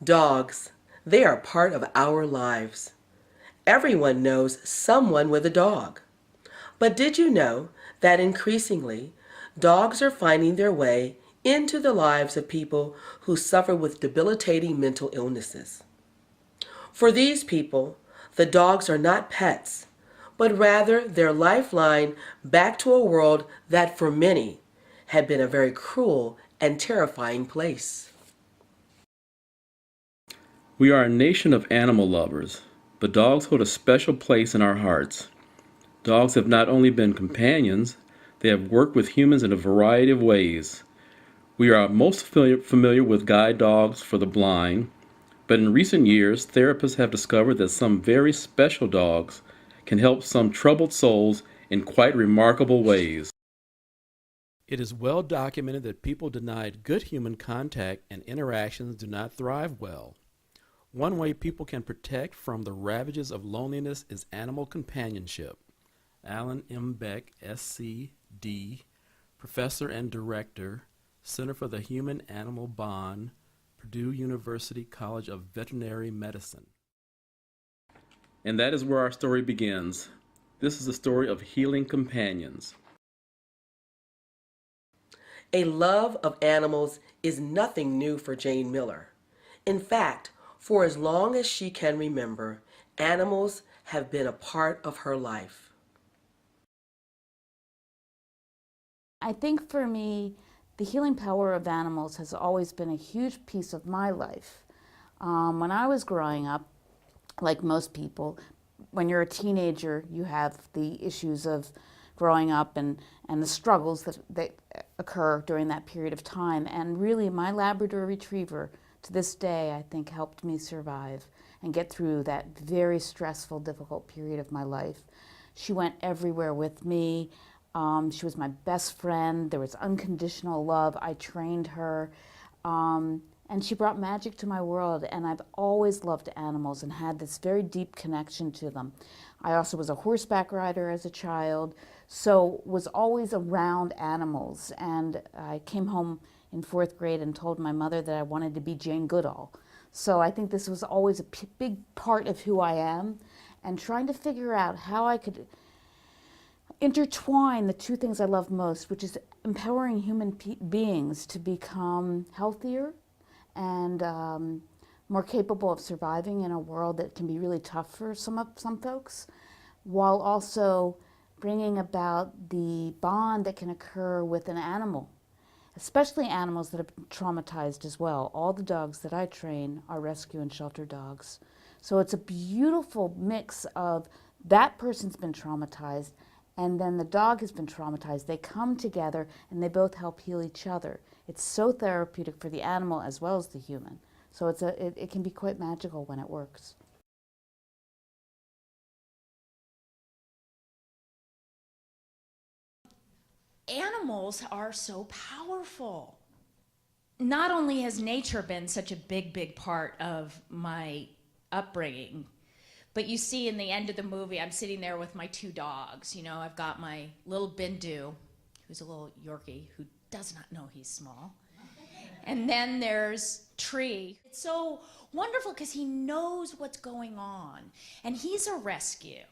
Dogs, they are part of our lives. Everyone knows someone with a dog. But did you know that increasingly, dogs are finding their way into the lives of people who suffer with debilitating mental illnesses? For these people, the dogs are not pets, but rather their lifeline back to a world that for many had been a very cruel and terrifying place. We are a nation of animal lovers, but dogs hold a special place in our hearts. Dogs have not only been companions, they have worked with humans in a variety of ways. We are most familiar with guide dogs for the blind, but in recent years, therapists have discovered that some very special dogs can help some troubled souls in quite remarkable ways. It is well documented that people denied good human contact and interactions do not thrive well. One way people can protect from the ravages of loneliness is animal companionship. Alan M. Beck, SCD, Professor and Director, Center for the Human Animal Bond, Purdue University College of Veterinary Medicine. And that is where our story begins. This is the story of healing companions. A love of animals is nothing new for Jane Miller. In fact, for as long as she can remember, animals have been a part of her life. I think for me, the healing power of animals has always been a huge piece of my life. When I was growing up, like most people, when you're a teenager, you have the issues of growing up and the struggles that occur during that period of time. And really, my Labrador Retriever, to this day, I think helped me survive and get through that very stressful, difficult period of my life. She went everywhere with me. She was my best friend. There was unconditional love. I trained her. And she brought magic to my world. And I've always loved animals and had this very deep connection to them. I also was a horseback rider as a child, so was always around animals. And I came home in 4th grade and told my mother that I wanted to be Jane Goodall. So I think this was always a big part of who I am, and trying to figure out how I could intertwine the two things I love most, which is empowering human beings to become healthier and more capable of surviving in a world that can be really tough for some folks, while also bringing about the bond that can occur with an animal, especially animals that have been traumatized as well. All the dogs that I train are rescue and shelter dogs. So it's a beautiful mix of that person's been traumatized and then the dog has been traumatized. They come together and they both help heal each other. It's so therapeutic for the animal as well as the human. So it can be quite magical when it works. Animals are so powerful. Not only has nature been such a big part of my upbringing, but you see in the end of the movie, I'm sitting there with my 2 dogs. You know, I've got my little Bindu, who's a little Yorkie who does not know he's small. And then there's Tree. It's so wonderful because he knows what's going on. And he's a rescue.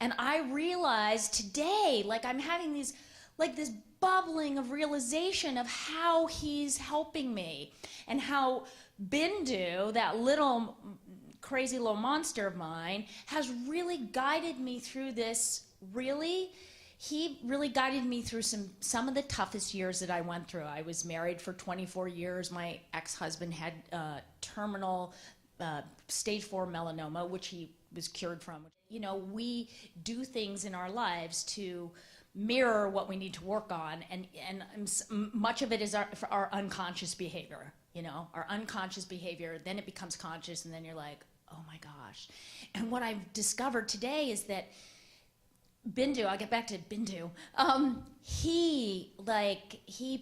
And I realize today, like I'm having these, like this bubbling of realization of how he's helping me. And how Bindu, that little crazy little monster of mine, has really guided me through this. He really guided me through some of the toughest years that I went through. I was married for 24 years. My ex-husband had terminal stage 4 melanoma, which he was cured from. You know, we do things in our lives to mirror what we need to work on, and much of it is our unconscious behavior. You know, our unconscious behavior, then it becomes conscious, and then you're like, oh my gosh. And what I've discovered today is that Bindu, I'll get back to Bindu, he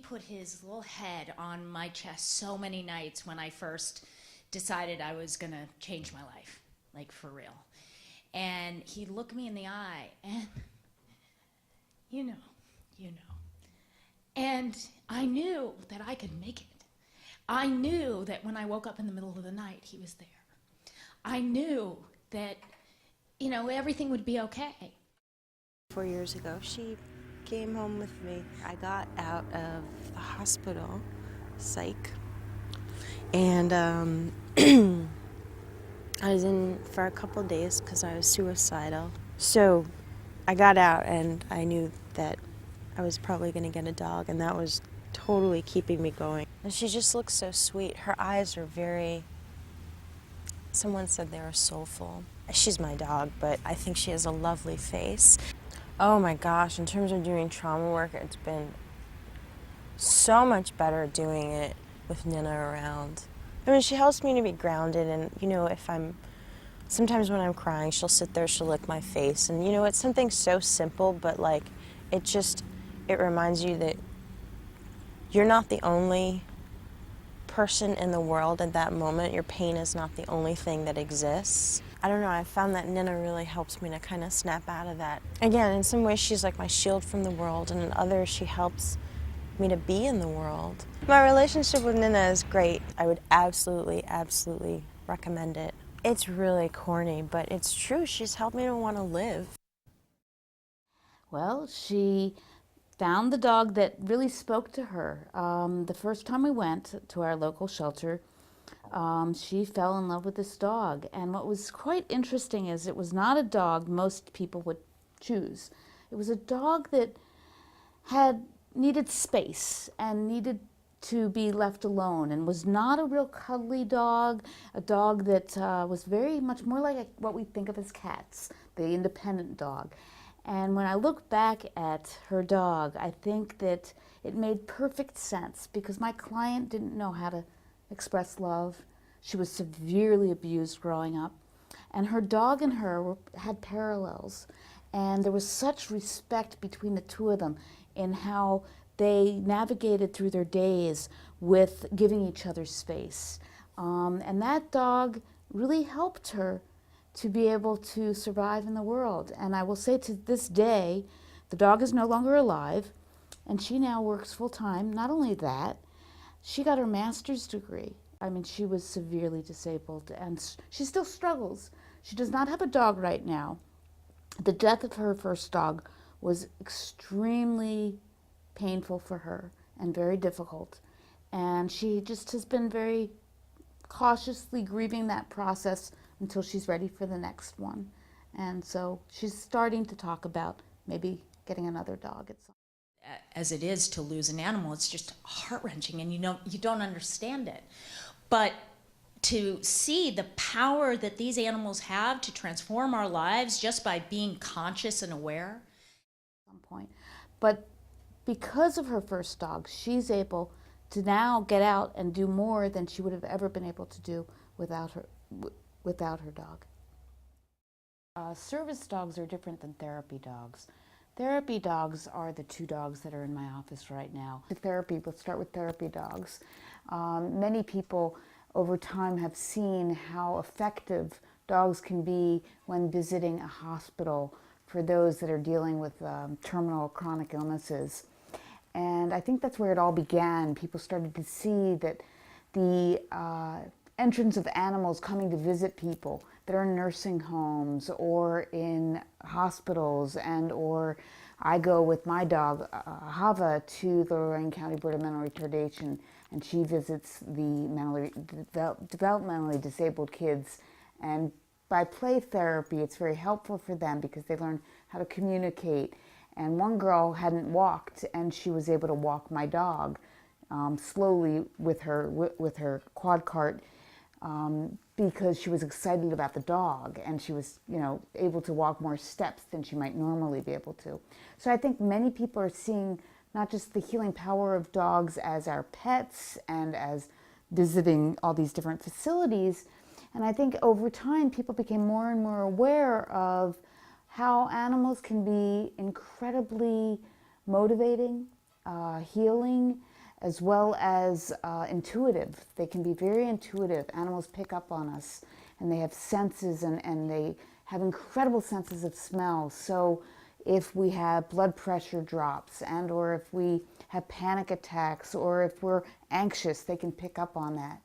put his little head on my chest so many nights when I first decided I was gonna change my life, like for real. And he looked me in the eye and, you know. And I knew that I could make it. I knew that when I woke up in the middle of the night, he was there. I knew that, everything would be okay. 4 years ago, she came home with me. I got out of the hospital, psych, and I was in for a couple days because I was suicidal. So I got out and I knew that I was probably going to get a dog, and that was totally keeping me going. And she just looks so sweet. Her eyes are very, someone said they were soulful. She's my dog, but I think she has a lovely face. Oh my gosh, in terms of doing trauma work, it's been so much better doing it with Nina around. I mean, she helps me to be grounded, and sometimes when I'm crying, she'll sit there, she'll lick my face, and it's something so simple, but like, it reminds you that you're not the only person in the world at that moment. Your pain is not the only thing that exists. I don't know, I found that Nina really helps me to kind of snap out of that. Again, in some ways she's like my shield from the world, and in others she helps me to be in the world. My relationship with Nina is great. I would absolutely, absolutely recommend it. It's really corny, but it's true. She's helped me to want to live. Well, she found the dog that really spoke to her. The first time we went to our local shelter, she fell in love with this dog. And what was quite interesting is it was not a dog most people would choose. It was a dog that needed space and needed to be left alone, and was not a real cuddly dog, a dog that was very much more like what we think of as cats, the independent dog. And when I look back at her dog, I think that it made perfect sense, because my client didn't know how to express love. She was severely abused growing up, and her dog and her had parallels. And there was such respect between the two of them in how they navigated through their days with giving each other space. And that dog really helped her to be able to survive in the world. And I will say, to this day, the dog is no longer alive, and she now works full time. Not only that, she got her master's degree. I mean, she was severely disabled, and she still struggles. She does not have a dog right now. The death of her first dog was extremely painful for her and very difficult. And she just has been very cautiously grieving that process until she's ready for the next one. And so she's starting to talk about maybe getting another dog at some point. As it is to lose an animal, it's just heart-wrenching, and you don't understand it. But to see the power that these animals have to transform our lives just by being conscious and aware. At some point. But because of her first dog, she's able to now get out and do more than she would have ever been able to do without her dog. Service dogs are different than therapy dogs. Therapy dogs are the two dogs that are in my office right now. Let's start with therapy dogs. Many people over time have seen how effective dogs can be when visiting a hospital for those that are dealing with terminal chronic illnesses. And I think that's where it all began. People started to see that the entrance of animals coming to visit people that are in nursing homes or in hospitals, or I go with my dog, Hava, to the Lorain County Board of Mental Retardation, and she visits the developmentally disabled kids. And by play therapy, it's very helpful for them because they learn how to communicate. And one girl hadn't walked, and she was able to walk my dog slowly with her quad cart because she was excited about the dog, and she was, able to walk more steps than she might normally be able to. So I think many people are seeing not just the healing power of dogs as our pets and as visiting all these different facilities, and I think over time people became more and more aware of how animals can be incredibly motivating, healing, as well as intuitive. They can be very intuitive. Animals pick up on us, and they have senses, and they have incredible senses of smell. So if we have blood pressure drops and or if we have panic attacks or if we're anxious, they can pick up on that.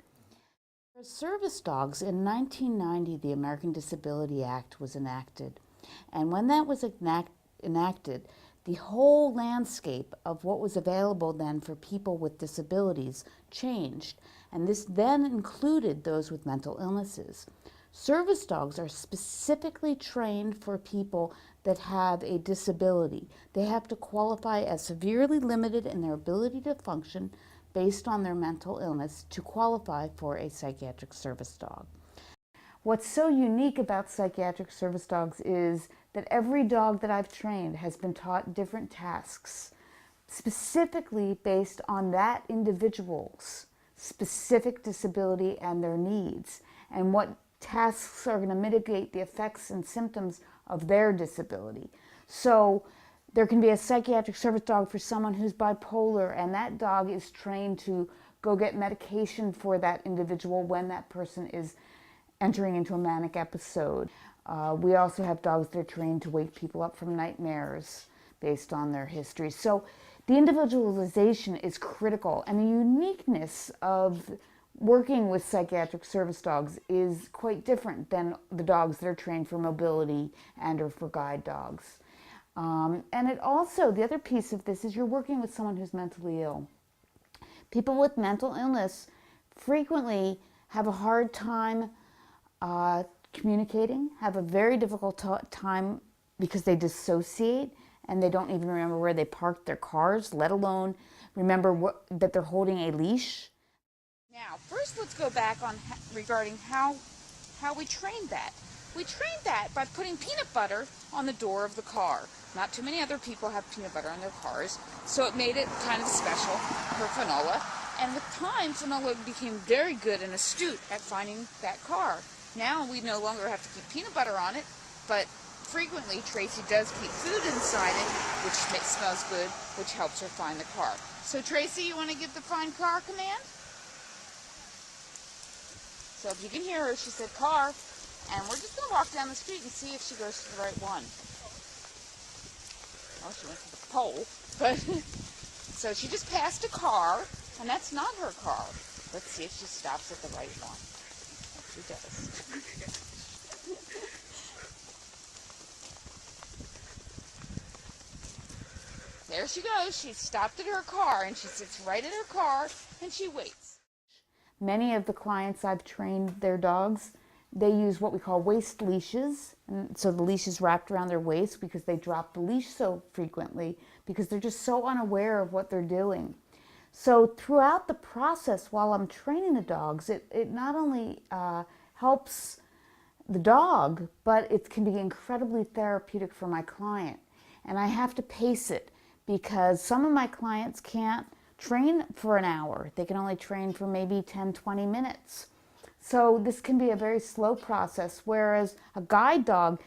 For service dogs, in 1990, the American Disability Act was enacted. And when that was enacted, the whole landscape of what was available then for people with disabilities changed. And this then included those with mental illnesses. Service dogs are specifically trained for people that have a disability. They have to qualify as severely limited in their ability to function based on their mental illness to qualify for a psychiatric service dog. What's so unique about psychiatric service dogs is that every dog that I've trained has been taught different tasks, specifically based on that individual's specific disability and their needs, and what tasks are going to mitigate the effects and symptoms of their disability. So there can be a psychiatric service dog for someone who's bipolar, and that dog is trained to go get medication for that individual when that person is entering into a manic episode. We also have dogs that are trained to wake people up from nightmares based on their history. So the individualization is critical, and the uniqueness of working with psychiatric service dogs is quite different than the dogs that are trained for mobility and or for guide dogs. And it also, the other piece of this is you're working with someone who's mentally ill. People with mental illness frequently have a hard time communicating, have a very difficult time because they dissociate and they don't even remember where they parked their cars, let alone remember that they're holding a leash. Now, first let's go back on regarding how we trained that. We trained that by putting peanut butter on the door of the car. Not too many other people have peanut butter on their cars, so it made it kind of special for Finola. And with time, Finola became very good and astute at finding that car. Now we no longer have to keep peanut butter on it, but frequently Tracy does keep food inside it, which smells good, which helps her find the car. So Tracy, you want to give the find car command? So if you can hear her, she said car, and we're just going to walk down the street and see if she goes to the right one. Oh, she went to the pole, but so she just passed a car, and that's not her car. Let's see if she stops at the right one. She does. There she goes. She stopped at her car, and she sits right in her car, and she waits. Many of the clients I've trained their dogs, they use what we call waist leashes. And so the leash is wrapped around their waist because they drop the leash so frequently because they're just so unaware of what they're doing. So throughout the process while I'm training the dogs, it not only helps the dog, but it can be incredibly therapeutic for my client. And I have to pace it because some of my clients can't train for an hour. They can only train for maybe 10, 20 minutes. So this can be a very slow process, whereas a guide dog,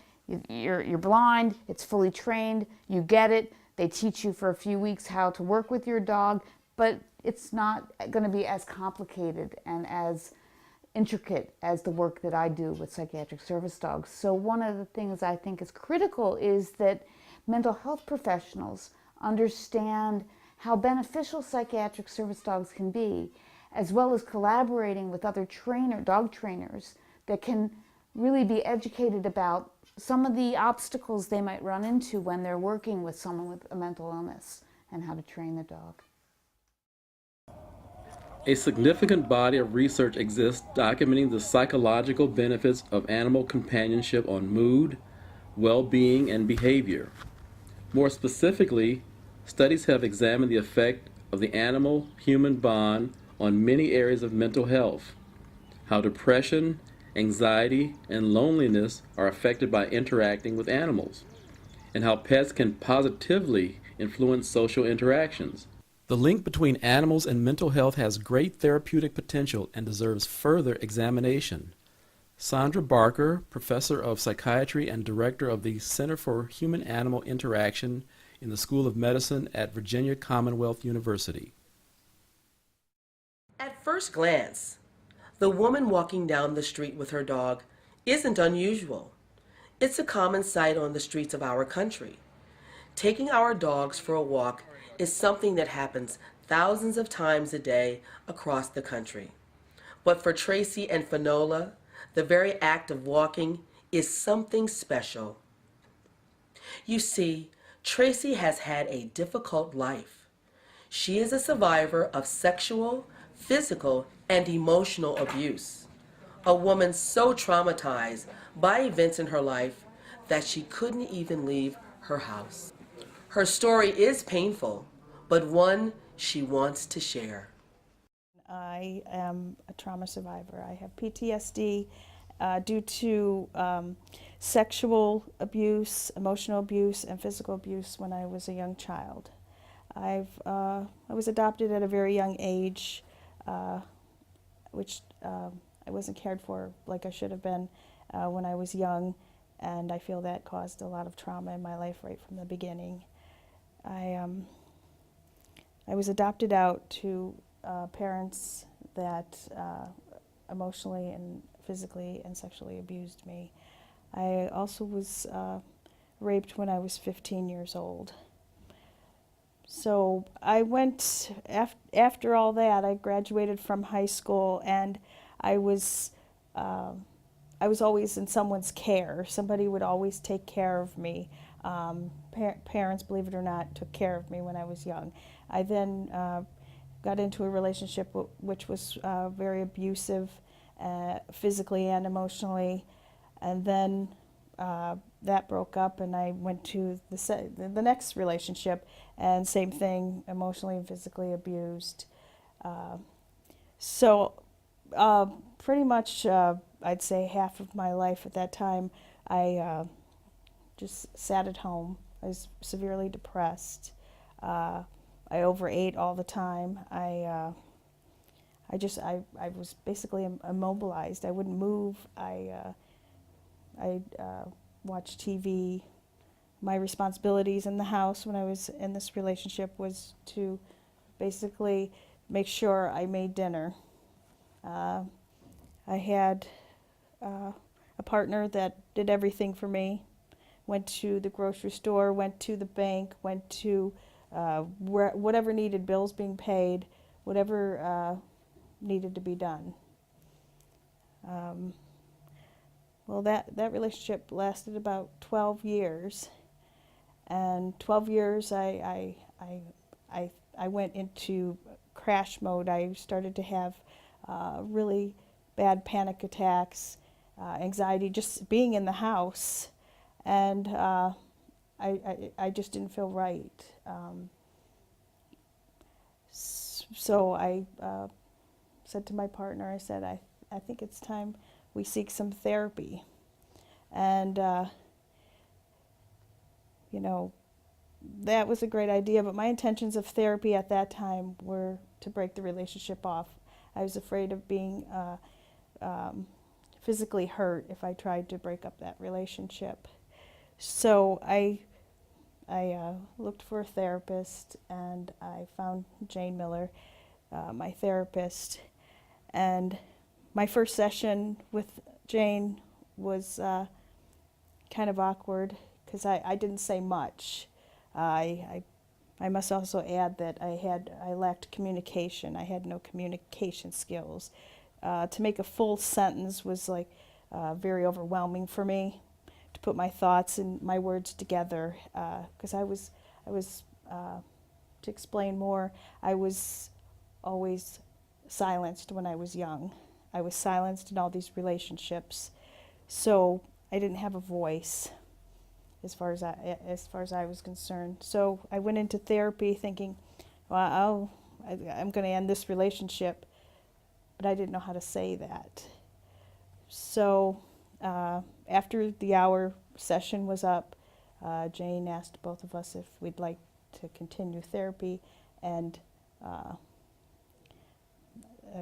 you're blind, it's fully trained, you get it, they teach you for a few weeks how to work with your dog, but it's not going to be as complicated and as intricate as the work that I do with psychiatric service dogs. So one of the things I think is critical is that mental health professionals understand how beneficial psychiatric service dogs can be, as well as collaborating with other dog trainers that can really be educated about some of the obstacles they might run into when they're working with someone with a mental illness and how to train the dog. A significant body of research exists documenting the psychological benefits of animal companionship on mood, well-being, and behavior. More specifically, studies have examined the effect of the animal-human bond on many areas of mental health, how depression, anxiety, and loneliness are affected by interacting with animals, and how pets can positively influence social interactions. The link between animals and mental health has great therapeutic potential and deserves further examination. Sandra Barker, Professor of Psychiatry and Director of the Center for Human-Animal Interaction in the School of Medicine at Virginia Commonwealth University. At first glance, the woman walking down the street with her dog isn't unusual. It's a common sight on the streets of our country. Taking our dogs for a walk is something that happens thousands of times a day across the country. But for Tracy and Finola, the very act of walking is something special. You see, Tracy has had a difficult life. She is a survivor of sexual, physical, and emotional abuse. A woman so traumatized by events in her life that she couldn't even leave her house. Her story is painful, but one she wants to share. I am a trauma survivor. I have PTSD due to sexual abuse, emotional abuse, and physical abuse when I was a young child. I was adopted at a very young age, which I wasn't cared for like I should have been when I was young, and I feel that caused a lot of trauma in my life right from the beginning. I was adopted out to parents that emotionally and physically and sexually abused me. I also was raped when I was 15 years old. So I went, after all that, I graduated from high school, and I was always in someone's care. Somebody would always take care of me. Parents, believe it or not, took care of me when I was young. I then got into a relationship which was very abusive, physically and emotionally, and then that broke up, and I went to the next relationship, and same thing, emotionally and physically abused. So pretty much, I'd say half of my life at that time, I just sat at home. I was severely depressed. I overate all the time. I was basically immobilized. I wouldn't move. I watched TV. My responsibilities in the house when I was in this relationship was to basically make sure I made dinner. I had a partner that did everything for me. Went to the grocery store, went to the bank, went to whatever needed bills being paid, whatever needed to be done. Well, that relationship lasted about 12 years, and 12 years I went into crash mode. I started to have really bad panic attacks, anxiety, just being in the house, and I just didn't feel right. So I said to my partner, I said, I think it's time we seek some therapy. And, you know, that was a great idea, but my intentions of therapy at that time were to break the relationship off. I was afraid of being physically hurt if I tried to break up that relationship. So I looked for a therapist, and I found Jane Miller, my therapist. And my first session with Jane was kind of awkward because I didn't say much. I must also add that I lacked communication. I had no communication skills. To make a full sentence was like very overwhelming for me. To put my thoughts and my words together, because I was to explain more, I was always silenced when I was young. I was silenced in all these relationships, so I didn't have a voice as far as I was concerned. So I went into therapy thinking, well, I'm going to end this relationship, but I didn't know how to say that. So after the hour session was up, Jane asked both of us if we'd like to continue therapy and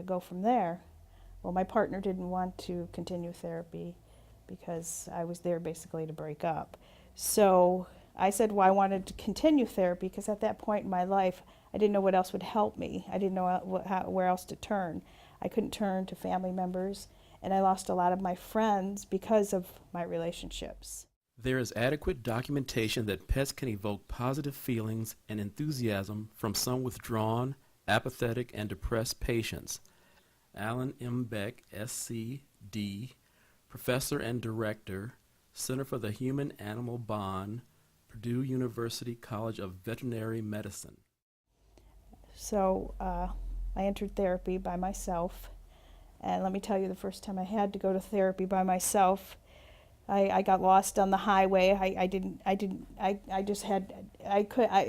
go from there. Well, my partner didn't want to continue therapy because I was there basically to break up. So I said, well, I wanted to continue therapy because at that point in my life, I didn't know what else would help me. I didn't know where else to turn. I couldn't turn to family members, and I lost a lot of my friends because of my relationships. There is adequate documentation that pets can evoke positive feelings and enthusiasm from some withdrawn, apathetic, and depressed patients. Alan M. Beck, SC.D., Professor and Director, Center for the Human-Animal Bond, Purdue University College of Veterinary Medicine. So I entered therapy by myself, and let me tell you, the first time I had to go to therapy by myself, I got lost on the highway. It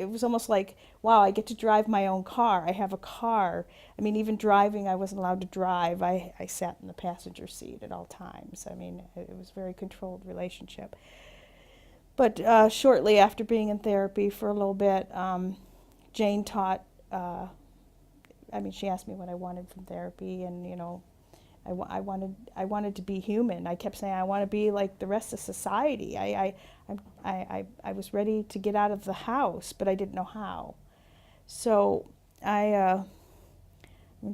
was almost like, wow, I get to drive my own car. I have a car. I mean, even driving, I wasn't allowed to drive. I sat in the passenger seat at all times. I mean, it was a very controlled relationship. But shortly after being in therapy for a little bit, Jane taught, she asked me what I wanted from therapy, and, you know, I wanted to be human. I kept saying I want to be like the rest of society. I was ready to get out of the house, but I didn't know how. So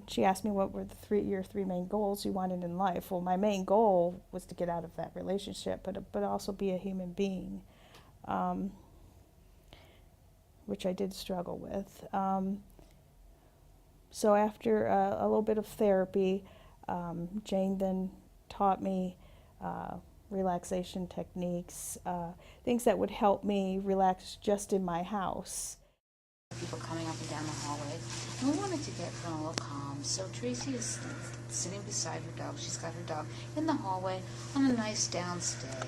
she asked me what were your three main goals you wanted in life. Well, my main goal was to get out of that relationship, but also be a human being, which I did struggle with. So after a little bit of therapy, Jane then taught me relaxation techniques, things that would help me relax just in my house. People coming up and down the hallway, and we wanted to get her a little calm. So Tracy is sitting beside her dog. She's got her dog in the hallway on a nice downstay,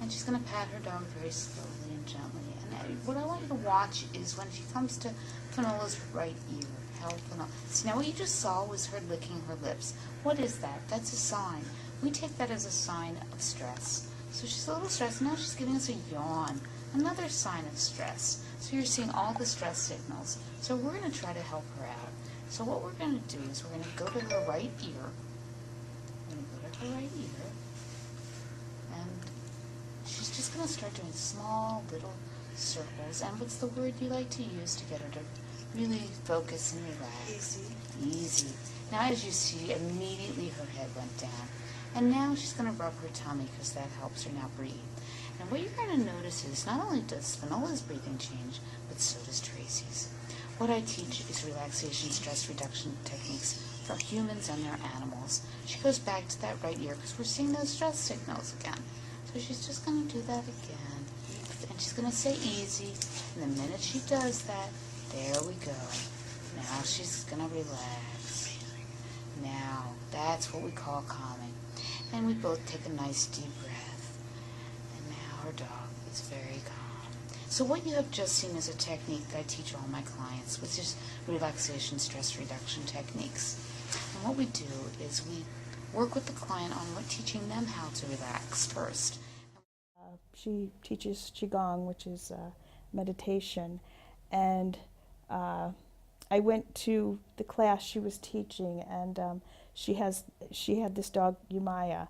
and she's going to pat her dog very slowly and gently. And what I want you to watch is when she comes to Fenola's right ear. So now what you just saw was her licking her lips. What is that? That's a sign. We take that as a sign of stress. So she's a little stressed. Now she's giving us a yawn. Another sign of stress. So you're seeing all the stress signals. So we're going to try to help her out. So what we're going to do is we're going to go to her right ear. We're going to go to her right ear. And she's just going to start doing small little circles. And what's the word you like to use to get her to really focus and relax? Easy. Now, as you see, immediately her head went down. And now she's going to rub her tummy because that helps her now breathe. And what you're going to notice is not only does Fenola's breathing change, but so does Tracy's. What I teach is relaxation stress reduction techniques for humans and their animals. She goes back to that right ear because we're seeing those stress signals again. So she's just going to do that again. And she's going to say easy. And the minute she does that, there we go. Now she's going to relax. Now, that's what we call calming. And we both take a nice deep breath. And now her dog is very calm. So what you have just seen is a technique that I teach all my clients, which is relaxation stress reduction techniques. And what we do is we work with the client on teaching them how to relax first. She teaches Qigong, which is meditation, and I went to the class she was teaching, and she had this dog, Umaya.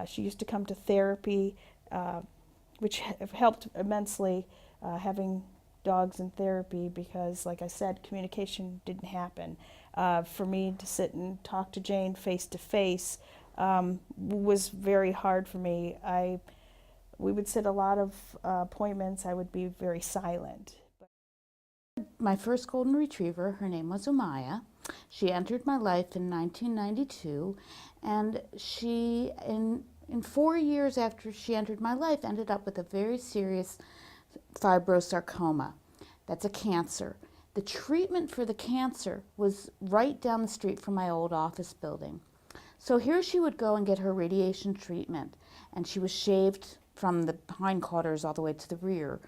She used to come to therapy, which helped immensely, having dogs in therapy, because, like I said, communication didn't happen. For me to sit and talk to Jane face to face was very hard for me. We would sit a lot of appointments. I would be very silent. My first golden retriever, her name was Umaya. She entered my life in 1992, and she, in 4 years after she entered my life, ended up with a very serious fibrosarcoma. That's a cancer. The treatment for the cancer was right down the street from my old office building. So here she would go and get her radiation treatment, and she was shaved from the hindquarters all the way to the rear,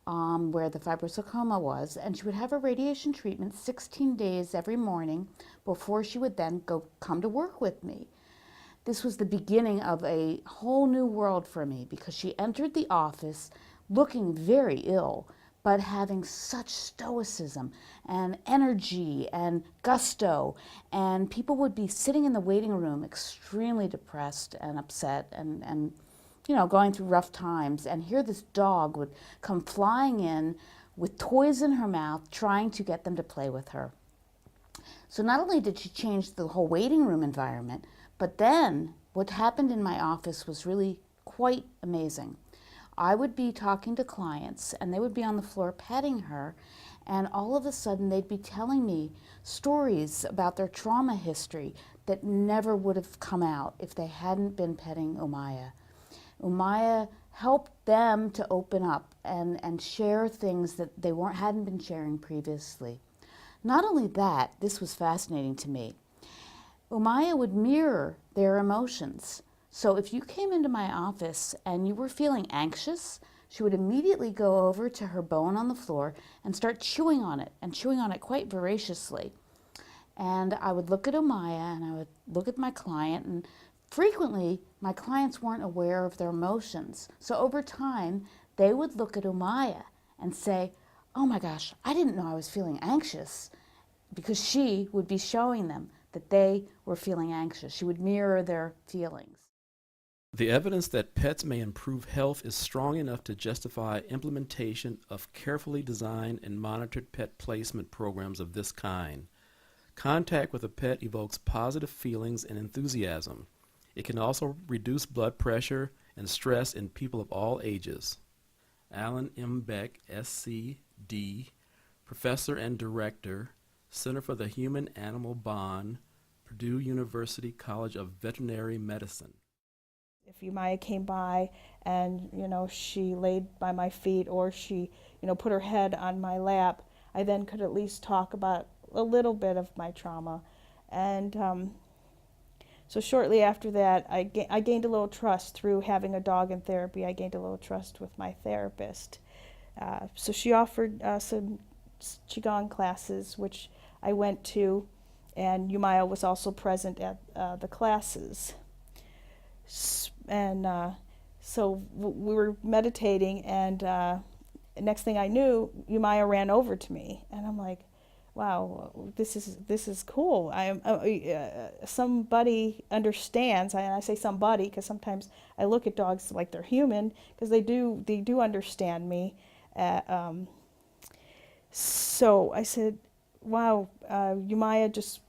where the fibrosarcoma was, and she would have her radiation treatment 16 days every morning before she would then come to work with me. This was the beginning of a whole new world for me, because she entered the office looking very ill, but having such stoicism and energy and gusto, and people would be sitting in the waiting room extremely depressed and upset and you know, going through rough times, and here this dog would come flying in with toys in her mouth, trying to get them to play with her. So not only did she change the whole waiting room environment, but then what happened in my office was really quite amazing. I would be talking to clients and they would be on the floor petting her, and all of a sudden they'd be telling me stories about their trauma history that never would have come out if they hadn't been petting Umaya. Umaya helped them to open up and share things that they hadn't been sharing previously. Not only that, this was fascinating to me, Umaya would mirror their emotions. So if you came into my office and you were feeling anxious, she would immediately go over to her bone on the floor and start chewing on it, and chewing on it quite voraciously. And I would look at Umaya and I would look at my client, and frequently my clients weren't aware of their emotions. So over time, they would look at Umaya and say, "Oh my gosh, I didn't know I was feeling anxious," because she would be showing them that they were feeling anxious. She would mirror their feelings. The evidence that pets may improve health is strong enough to justify implementation of carefully designed and monitored pet placement programs of this kind. Contact with a pet evokes positive feelings and enthusiasm. It can also reduce blood pressure and stress in people of all ages. Alan M. Beck, SC.D., Professor and Director, Center for the Human-Animal Bond, Purdue University College of Veterinary Medicine. If Umaya came by and, she laid by my feet, or she, put her head on my lap, I then could at least talk about a little bit of my trauma. And so shortly after that, I gained a little trust through having a dog in therapy. I gained a little trust with my therapist. So she offered some Qigong classes, which I went to, and Umaya was also present at the classes. And so we were meditating, and next thing I knew, Umaya ran over to me, and I'm like, "Wow, this is cool. Somebody understands." And I say somebody because sometimes I look at dogs like they're human, because they do understand me. So I said, "Wow, Umaya just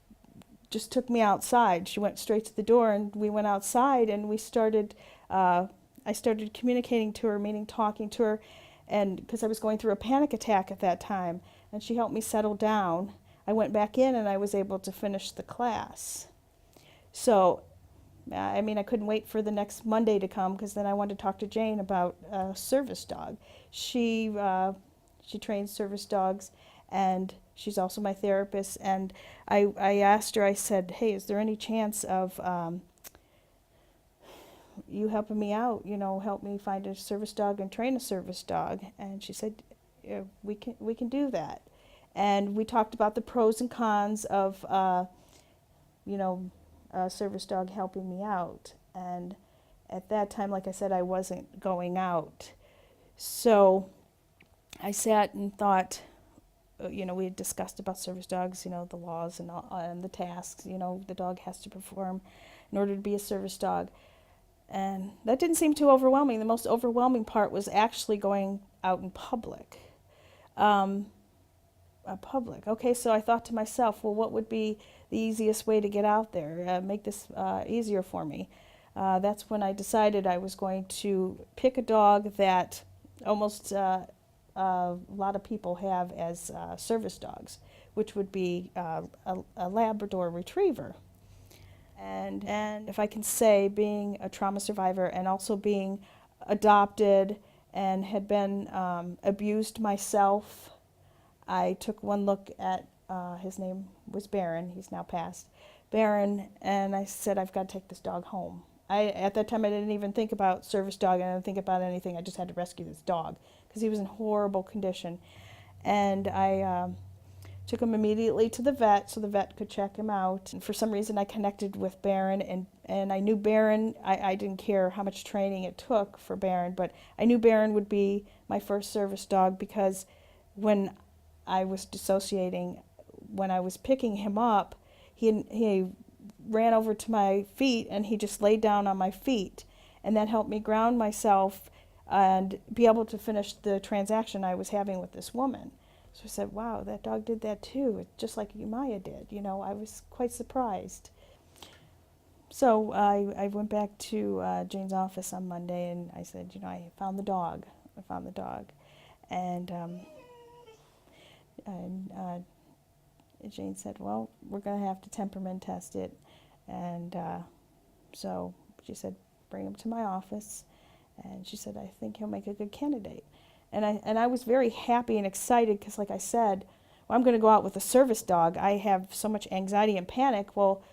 took me outside." She went straight to the door, and we went outside, and we started. I started communicating to her, meaning talking to her, and because I was going through a panic attack at that time, and she helped me settle down. I went back in, and I was able to finish the class. So, I couldn't wait for the next Monday to come, because then I wanted to talk to Jane about a service dog. She trains service dogs, and she's also my therapist. And I asked her, I said, "Hey, is there any chance of you helping me out, help me find a service dog and train a service dog?" And she said, "Yeah, we can do that." And we talked about the pros and cons of a service dog helping me out. And at that time, like I said, I wasn't going out. So I sat and thought, we had discussed about service dogs, the laws and the tasks, the dog has to perform in order to be a service dog. And that didn't seem too overwhelming. The most overwhelming part was actually going out in public. Okay, so I thought to myself, well, what would be the easiest way to get out there, make this easier for me? That's when I decided I was going to pick a dog that almost a lot of people have as service dogs, which would be a Labrador Retriever. And if I can say, being a trauma survivor and also being adopted and had been abused myself, I took one look at, his name was Baron, he's now passed, Baron, and I said, "I've got to take this dog home." At that time, I didn't even think about service dog, I didn't think about anything. I just had to rescue this dog because he was in horrible condition. And I took him immediately to the vet so the vet could check him out. And for some reason, I connected with Baron, and I knew Baron. I didn't care how much training it took for Baron, but I knew Baron would be my first service dog, because when I was dissociating, when I was picking him up, he ran over to my feet, and he just laid down on my feet, and that helped me ground myself and be able to finish the transaction I was having with this woman. So I said, "Wow, that dog did that too, just like Umaya did." I was quite surprised. So I went back to Jane's office on Monday, and I said, you know, I found the dog. I found the dog. And Jane said, well, we're going to have to temperament test it. And so she said, bring him to my office. And she said, I think he'll make a good candidate. And I was very happy and excited because, like I said, well, I'm going to go out with a service dog. I have so much anxiety and panic. Well,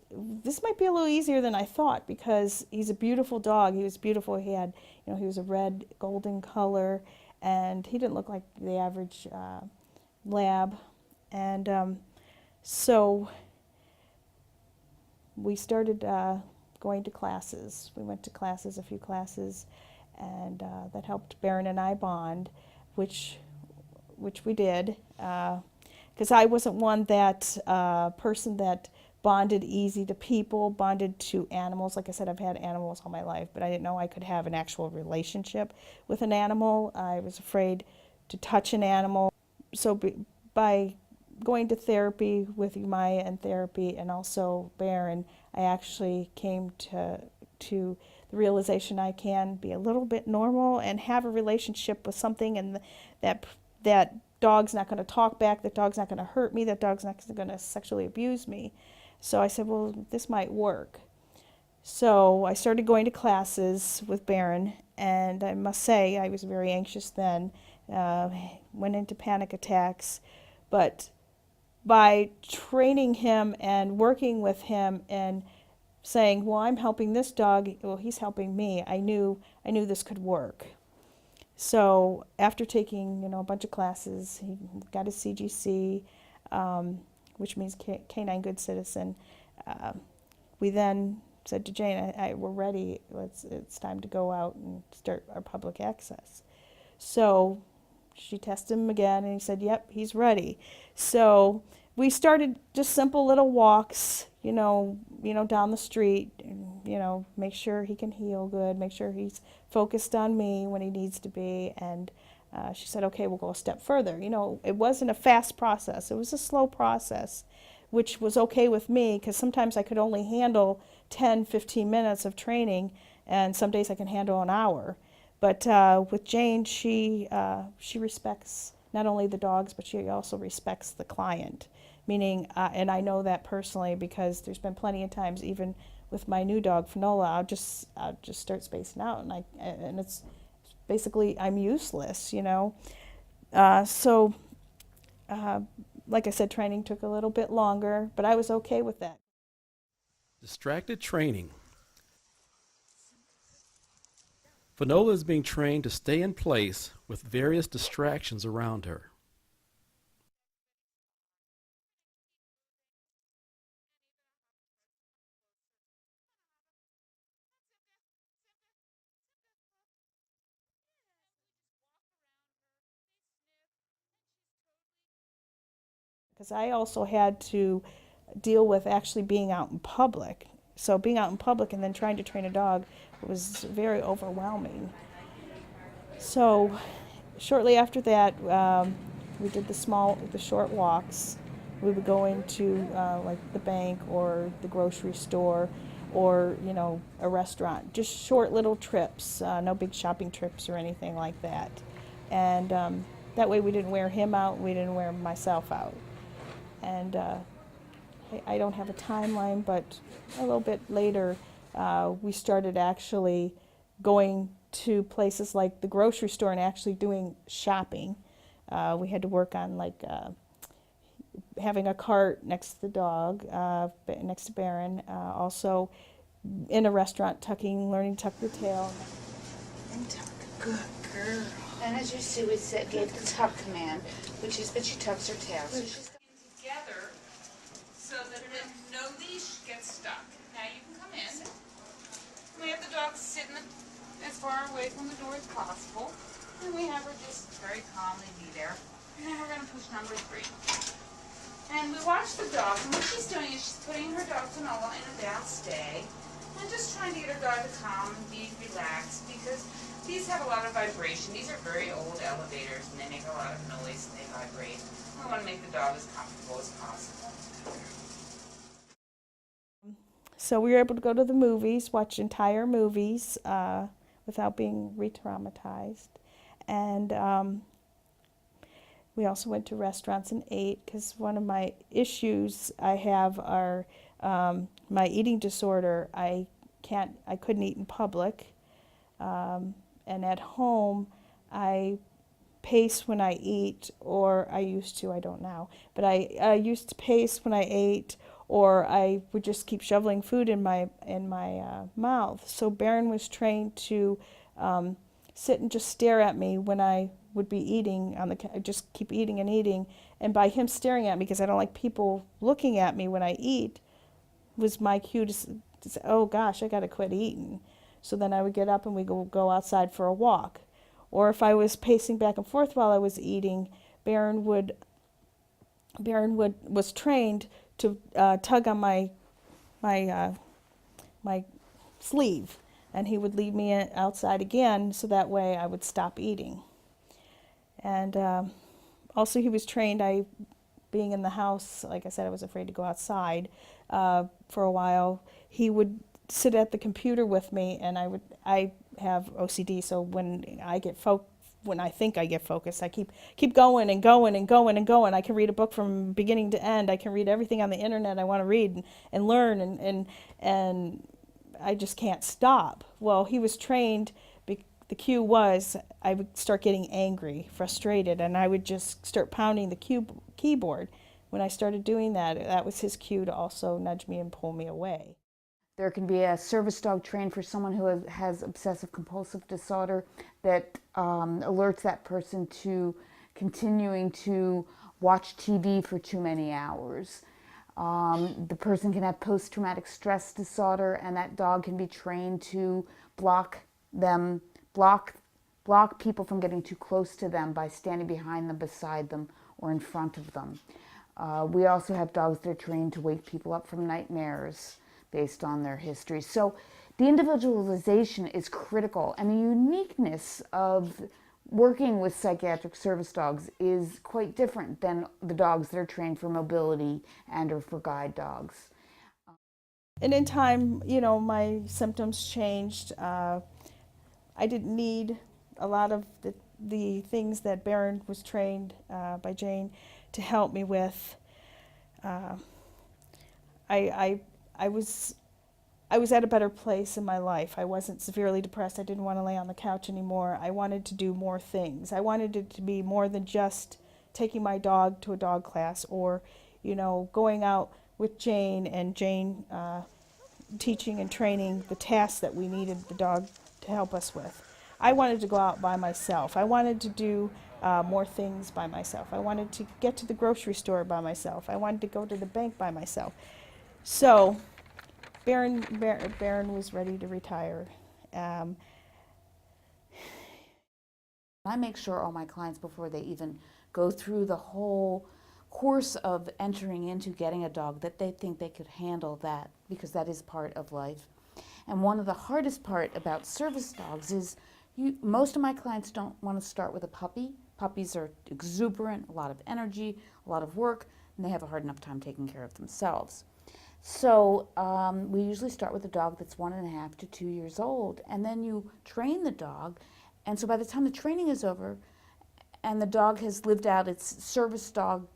this might be a little easier than I thought because he's a beautiful dog. He was beautiful. He had, you know, he was a red golden color, and he didn't look like the average lab. And so we started going to classes. We went to classes, a few classes, and that helped Baron and I bond, which we did, because I wasn't one that person that bonded easy to people, bonded to animals. Like I said, I've had animals all my life, but I didn't know I could have an actual relationship with an animal. I was afraid to touch an animal. So by going to therapy with Umaya and therapy, and also Baron, I actually came to the realization I can be a little bit normal and have a relationship with something, and that dog's not going to talk back, that dog's not going to hurt me, that dog's not going to sexually abuse me. So I said, well, this might work. So I started going to classes with Baron, and I must say I was very anxious then, went into panic attacks, but by training him and working with him and saying, well, I'm helping this dog, well, he's helping me, I knew this could work. So after taking, you know, a bunch of classes, he got his CGC, which means Canine Good Citizen. We then said to Jane, we're ready, it's time to go out and start our public access. So she tested him again, and he said, yep, he's ready. So we started just simple little walks, you know, down the street, you know, make sure he can heel good, make sure he's focused on me when he needs to be. And she said, okay, we'll go a step further. You know, it wasn't a fast process. It was a slow process, which was okay with me because sometimes I could only handle 10, 15 minutes of training, and some days I can handle an hour. But with Jane, she respects not only the dogs, but she also respects the client. Meaning, and I know that personally because there's been plenty of times, even with my new dog Finola, I'll just start spacing out, and it's basically I'm useless, you know. So, like I said, training took a little bit longer, but I was okay with that. Distracted training. Finola is being trained to stay in place with various distractions around her. Because I also had to deal with actually being out in public. So being out in public and then trying to train a dog was very overwhelming. So shortly after that, we did the short walks. We would go into like the bank or the grocery store or, you know, a restaurant. Just short little trips, no big shopping trips or anything like that. And that way we didn't wear him out, we didn't wear myself out. And I don't have a timeline, but a little bit later, we started actually going to places like the grocery store and actually doing shopping. We had to work on like having a cart next to the dog, next to Baron. Also in a restaurant, learning to tuck the tail. And tuck, good girl. And as you see, we gave the tuck command, which is that she tucks her tail. So she's Together so that no leash gets stuck. Now you can come in. We have the dog sitting as far away from the door as possible. And we have her just very calmly be there. And then we're going to push number 3. And we watch the dog, and what she's doing is she's putting her dog Finola in a down stay and just trying to get her dog to calm and be relaxed because these have a lot of vibration. These are very old elevators, and they make a lot of noise and they vibrate. We want to make the dog as comfortable as possible. So we were able to go to the movies, watch entire movies without being re-traumatized. And we also went to restaurants and ate, because one of my issues I have are my eating disorder. I couldn't eat in public, and at home I pace when I eat, or I used to, I don't now, but I used to pace when I ate, or I would just keep shoveling food in my mouth. So Baron was trained to sit and just stare at me when I would be eating just keep eating and eating. And by him staring at me, because I don't like people looking at me when I eat, was my cue to say, oh gosh, I got to quit eating. So then I would get up and we go outside for a walk. Or if I was pacing back and forth while I was eating, Baron was trained to tug on my sleeve, and he would lead me outside again, so that way I would stop eating. And also he was trained, being in the house, like I said, I was afraid to go outside for a while. He would sit at the computer with me, and I have OCD, so when I think I get focused, I keep going and going and going and going. I can read a book from beginning to end. I can read everything on the internet I want to read and learn, and I just can't stop. Well, he was trained. The cue was I would start getting angry, frustrated, and I would just start pounding the keyboard. When I started doing that, that was his cue to also nudge me and pull me away. There can be a service dog trained for someone who has obsessive compulsive disorder that alerts that person to continuing to watch TV for too many hours. The person can have post-traumatic stress disorder, and that dog can be trained to block people from getting too close to them by standing behind them, beside them, or in front of them. We also have dogs that are trained to wake people up from nightmares based on their history. So the individualization is critical, and the uniqueness of working with psychiatric service dogs is quite different than the dogs that are trained for mobility and or for guide dogs. And in time, my symptoms changed. I didn't need a lot of the things that Baron was trained by Jane to help me with. I was at a better place in my life. I wasn't severely depressed. I didn't want to lay on the couch anymore. I wanted to do more things. I wanted it to be more than just taking my dog to a dog class, or, going out with Jane and Jane teaching and training the tasks that we needed the dog to help us with. I wanted to go out by myself. I wanted to do more things by myself. I wanted to get to the grocery store by myself. I wanted to go to the bank by myself. So Baron was ready to retire. I make sure all my clients, before they even go through the whole course of entering into getting a dog, that they think they could handle that, because that is part of life. And one of the hardest part about service dogs is most of my clients don't want to start with a puppy. Puppies are exuberant, a lot of energy, a lot of work, and they have a hard enough time taking care of themselves. So we usually start with a dog that's 1.5 to 2 years old, and then you train the dog. And so by the time the training is over and the dog has lived out its service dog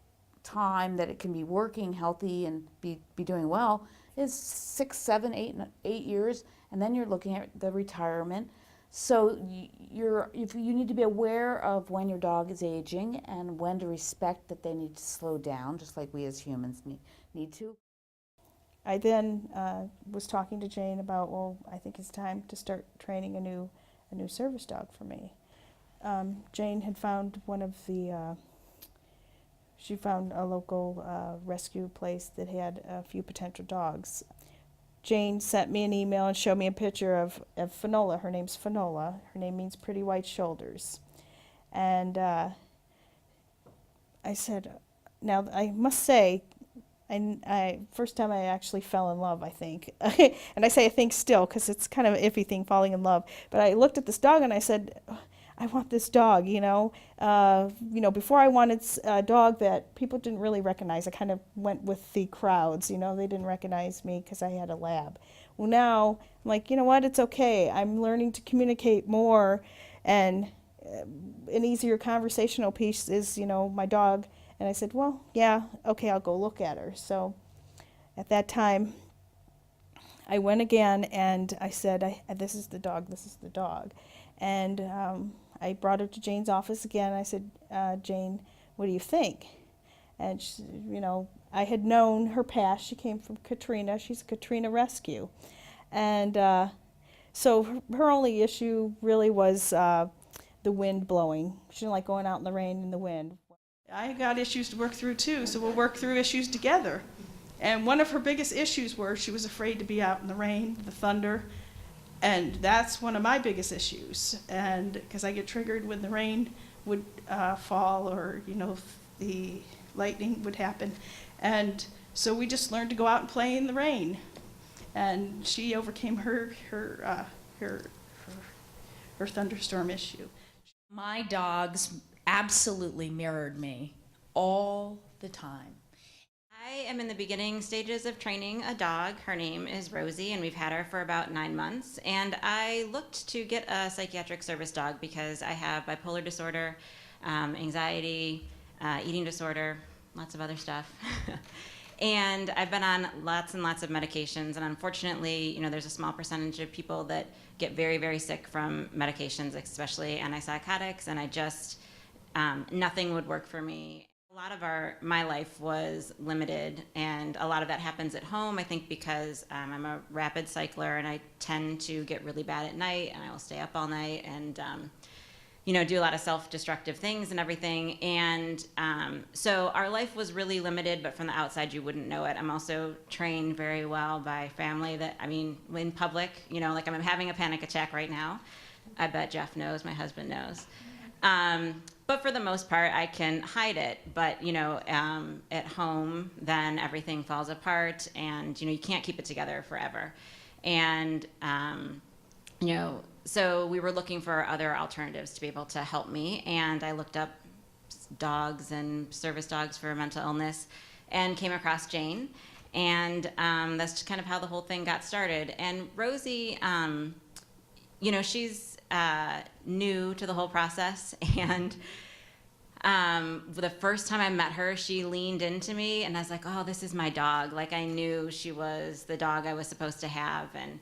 time that it can be working healthy and be doing well, is 6, 7, 8 years, and then you're looking at the retirement. So you need to be aware of when your dog is aging and when to respect that they need to slow down, just like we as humans need to. I then was talking to Jane about, well, I think it's time to start training a new service dog for me. Jane had found she found a local rescue place that had a few potential dogs. Jane sent me an email and showed me a picture of Finola. Her name's Finola. Her name means pretty white shoulders. And I said, now I must say, first time I actually fell in love, I think. And I say I think still, because it's kind of an iffy thing, falling in love. But I looked at this dog and I said, I want this dog, before I wanted a dog that people didn't really recognize. I kind of went with the crowds, they didn't recognize me because I had a lab. Well, now I'm like, you know what, it's okay. I'm learning to communicate more, and an easier conversational piece is, my dog. And I said, well, yeah, okay, I'll go look at her. So at that time, I went again and I said, this is the dog, this is the dog. And I brought her to Jane's office again. I said, Jane, what do you think? And she, I had known her past. She came from Katrina. She's a Katrina rescue. And so her only issue really was the wind blowing. She didn't like going out in the rain and the wind. I got issues to work through too, so we'll work through issues together. And one of her biggest issues were she was afraid to be out in the rain, the thunder, and that's one of my biggest issues. And because I get triggered when the rain would fall, or the lightning would happen, and so we just learned to go out and play in the rain. And she overcame her thunderstorm issue. My dogs absolutely mirrored me all the time. I am in the beginning stages of training a dog. Her name is Rosie, and we've had her for about 9 months. And I looked to get a psychiatric service dog because I have bipolar disorder, anxiety, eating disorder, lots of other stuff. And I've been on lots and lots of medications, and unfortunately, there's a small percentage of people that get very, very sick from medications, especially antipsychotics, and I just, nothing would work for me. A lot of my life was limited, and a lot of that happens at home, I think because I'm a rapid cycler, and I tend to get really bad at night, and I will stay up all night, and do a lot of self-destructive things and everything. And so our life was really limited, but from the outside you wouldn't know it. I'm also trained very well by family in public, like I'm having a panic attack right now. I bet Jeff knows, my husband knows. But for the most part, I can hide it. But, at home, then everything falls apart, and, you can't keep it together forever. And, so we were looking for other alternatives to be able to help me, and I looked up dogs and service dogs for mental illness and came across Jane, and that's just kind of how the whole thing got started. And Rosie, she's new to the whole process, and the first time I met her, she leaned into me, and I was like, oh, this is my dog. Like, I knew she was the dog I was supposed to have, and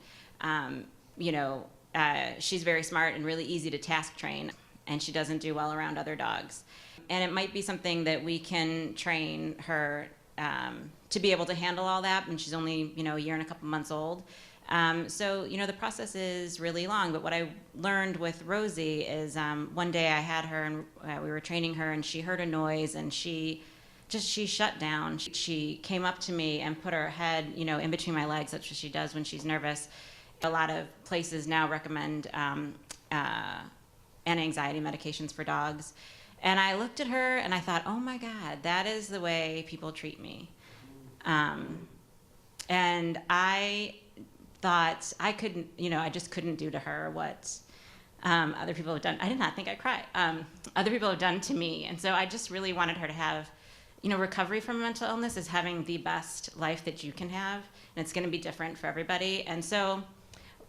she's very smart and really easy to task train, and she doesn't do well around other dogs. And it might be something that we can train her to be able to handle all that, and she's only, a year and a couple months old. So, the process is really long, but what I learned with Rosie is one day I had her, and we were training her, and she heard a noise, and she shut down. She came up to me and put her head, in between my legs. That's what she does when she's nervous. A lot of places now recommend anti-anxiety medications for dogs. And I looked at her and I thought, oh my God, that is the way people treat me. And I thought I couldn't, I just couldn't do to her what other people have done. I did not think I'd cry. Other people have done to me. And so I just really wanted her to have, recovery from mental illness is having the best life that you can have. And it's going to be different for everybody. And so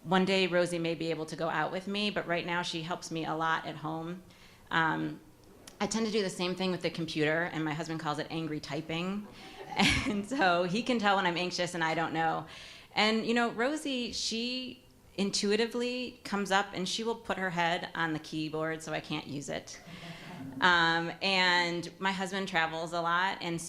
one day Rosie may be able to go out with me, but right now she helps me a lot at home. I tend to do the same thing with the computer, and my husband calls it angry typing. And so he can tell when I'm anxious and I don't know. And, Rosie, she intuitively comes up and she will put her head on the keyboard so I can't use it. And my husband travels a lot, and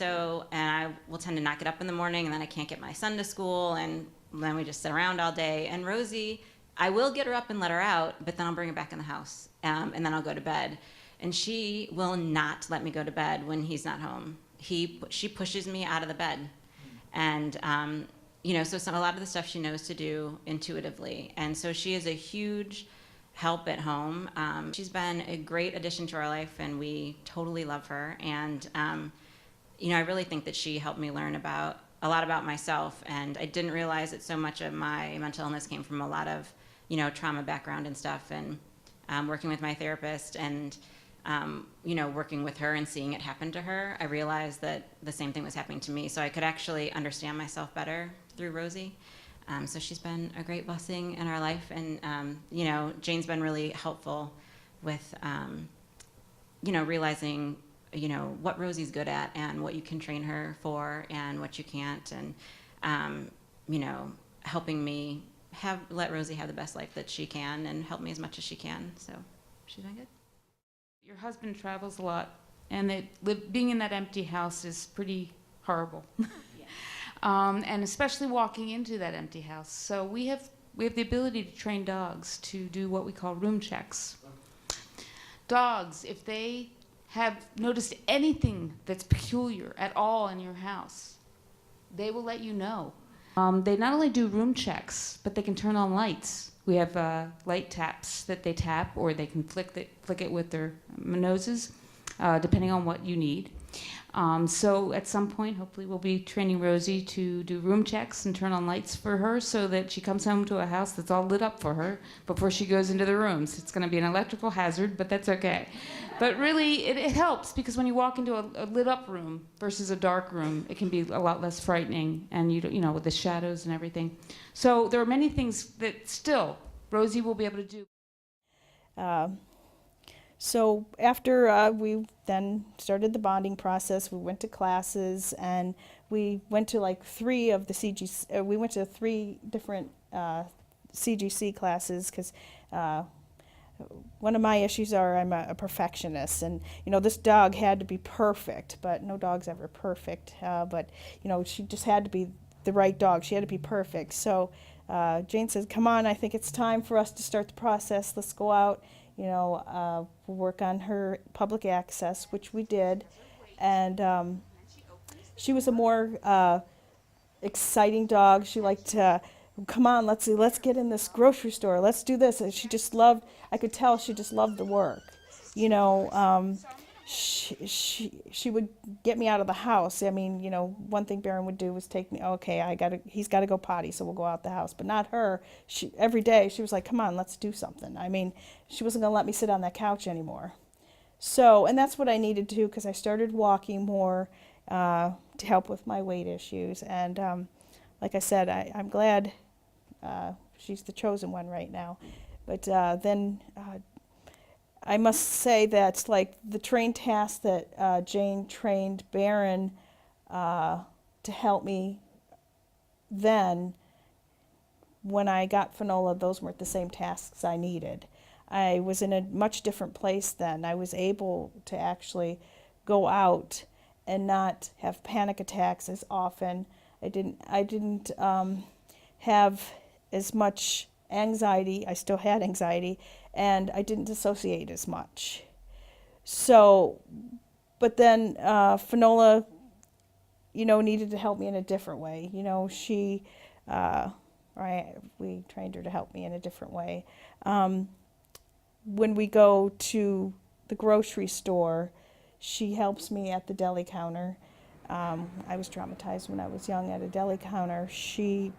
I will tend to not get up in the morning, and then I can't get my son to school, and then we just sit around all day. And Rosie, I will get her up and let her out, but then I'll bring her back in the house, and then I'll go to bed. And she will not let me go to bed when he's not home. She pushes me out of the bed. And, so a lot of the stuff she knows to do intuitively. And so she is a huge help at home. She's been a great addition to our life, and we totally love her. And, I really think that she helped me learn a lot about myself, and I didn't realize that so much of my mental illness came from a lot of, trauma background and stuff. And working with my therapist and, you know, working with her and seeing it happen to her, I realized that the same thing was happening to me. So I could actually understand myself better through Rosie. So she's been a great blessing in our life. And, you know, Jane's been really helpful with, you know, realizing, you know, what Rosie's good at and what you can train her for and what you can't. And, you know, helping me let Rosie have the best life that she can and help me as much as she can. So she's been good. Your husband travels a lot, and being in that empty house is pretty horrible. And especially walking into that empty house. So we have the ability to train dogs to do what we call room checks. Dogs, if they have noticed anything that's peculiar at all in your house, they will let you know. They not only do room checks, but they can turn on lights. We have light taps that they tap, or they can flick it with their noses, depending on what you need. So at some point, hopefully, we'll be training Rosie to do room checks and turn on lights for her so that she comes home to a house that's all lit up for her before she goes into the rooms. It's going to be an electrical hazard, but that's okay. But really, it helps, because when you walk into a lit up room versus a dark room, it can be a lot less frightening, and you know, with the shadows and everything. So there are many things that still Rosie will be able to do. So after we then started the bonding process, we went to classes, and we went to like 3 of the CGC. We went to 3 different CGC classes, because one of my issues are I'm a perfectionist, and you know, this dog had to be perfect, but no dog's ever perfect. But you know, she just had to be the right dog. She had to be perfect. So Jane said, "Come on, I think it's time for us to start the process. Let's go out. You know, we'll work on her public access," which we did. And she was a more exciting dog. She liked to, "Come on, let's get in this grocery store. Let's do this." And she just loved, I could tell she just loved the work. You know, she would get me out of the house. I mean, you know, one thing Baron would do was take me, okay, he's got to go potty, so we'll go out the house. But not her. Every day she was like, "Come on, let's do something." I mean, she wasn't going to let me sit on that couch anymore. So, and that's what I needed to do, because I started walking more to help with my weight issues. And like I said, I'm glad she's the chosen one right now. But then I must say that, like, the train task that Jane trained Baron to help me then, when I got Finola, those weren't the same tasks I needed. I was in a much different place then. I was able to actually go out and not have panic attacks as often. I didn't have as much anxiety. I still had anxiety, and I didn't dissociate as much. So, but then Finola, you know, needed to help me in a different way. You know, we trained her to help me in a different way. When we go to the grocery store, she helps me at the deli counter. I was traumatized when I was young at a deli counter. She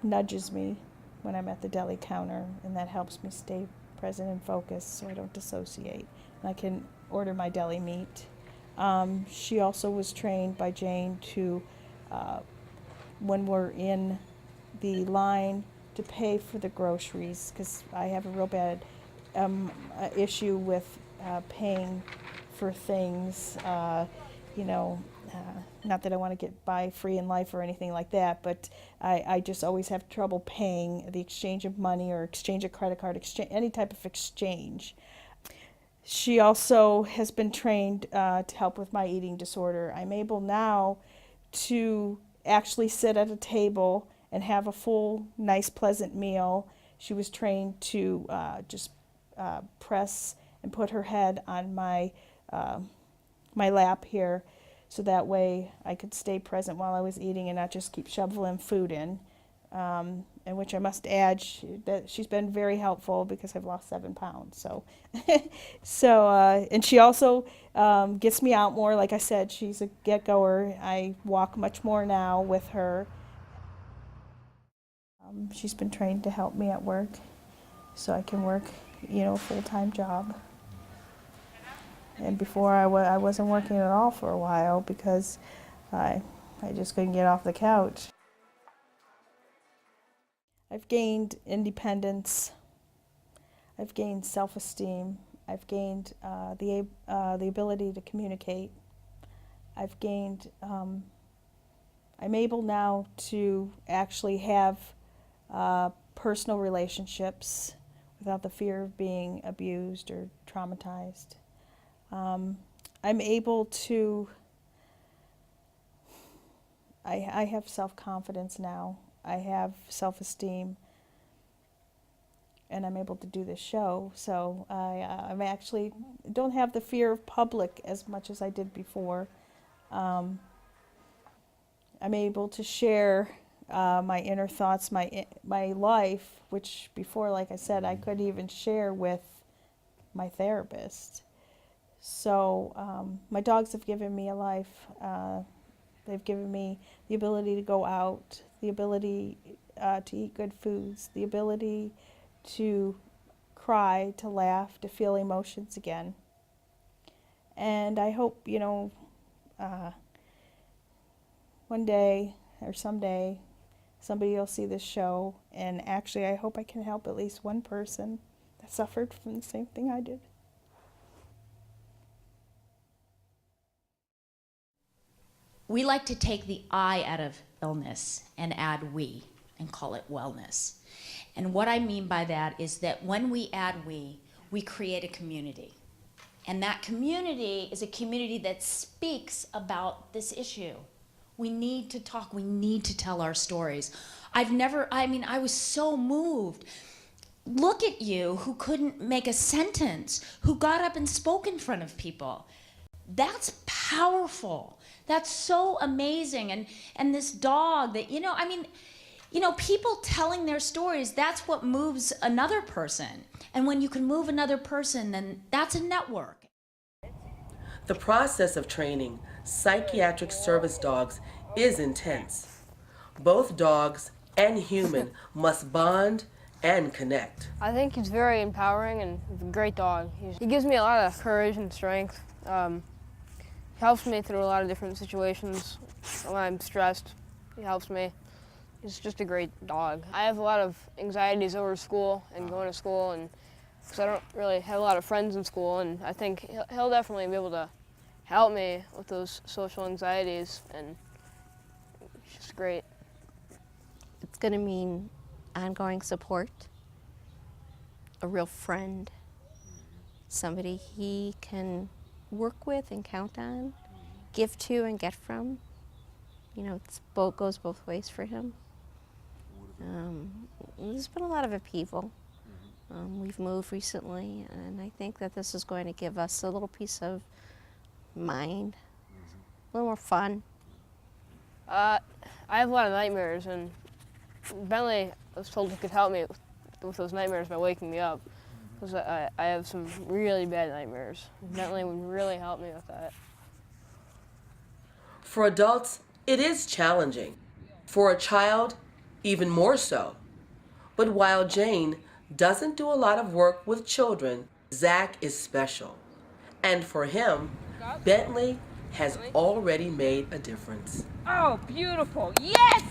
nudges me when I'm at the deli counter, and that helps me stay present and focused so I don't dissociate. And I can order my deli meat. She also was trained by Jane to, when we're in the line to pay for the groceries, because I have a real bad issue with paying for things, you know, not that I want to get by free in life or anything like that, but I just always have trouble paying the exchange of money or exchange a credit card, any type of exchange. She also has been trained to help with my eating disorder. I'm able now to actually sit at a table and have a full, nice, pleasant meal. She was trained to just press and put her head on my my lap here, so that way I could stay present while I was eating and not just keep shoveling food in. And which I must add, she's been very helpful, because I've lost 7 pounds. So, and she also gets me out more. Like I said, she's a get-goer. I walk much more now with her. She's been trained to help me at work. so I can work, a full-time job. And before I wasn't working at all for a while because I just couldn't get off the couch. I've gained independence. I've gained self-esteem. I've gained the ability to communicate. I've gained. I'm able now to actually have personal relationships without the fear of being abused or traumatized. I'm able to. I have self-confidence now. I have self-esteem, and I'm able to do this show. So I actually don't have the fear of public as much as I did before. I'm able to share my inner thoughts, my life, which before, like I said, I couldn't even share with my therapist. So my dogs have given me a life. They've given me the ability to go out, the ability to eat good foods, the ability to cry, to laugh, to feel emotions again. And I hope, one day or someday somebody will see this show, and actually I hope I can help at least one person that suffered from the same thing I did. We like to take the I out of illness and add we and call it wellness. And what I mean by that is that when we add we create a community. And that community is a community that speaks about this issue. We need to talk, we need to tell our stories. I was so moved. Look at you who couldn't make a sentence, who got up and spoke in front of people. That's powerful. That's so amazing. And this dog that, people telling their stories, that's what moves another person. And when you can move another person, then that's a network. The process of training psychiatric service dogs is intense. Both dogs and human must bond and connect. I think he's very empowering and he's a great dog. He gives me a lot of courage and strength. He helps me through a lot of different situations. When I'm stressed, he helps me. He's just a great dog. I have a lot of anxieties over school and going to school, and because I don't really have a lot of friends in school, and I think he'll definitely be able to help me with those social anxieties, and it's just great. It's going to mean ongoing support, a real friend, somebody he can work with and count on, give to and get from. Goes both ways for him. There's been a lot of upheaval. We've moved recently, and I think that this is going to give us a little peace of mind, a little more fun. I have a lot of nightmares, and Bentley was told he could help me with those nightmares by waking me up, because I have some really bad nightmares. Bentley would really help me with that. For adults, it is challenging. For a child, even more so. But while Jane doesn't do a lot of work with children, Zach is special. And for him, Bentley has already made a difference. Oh, beautiful. Yes!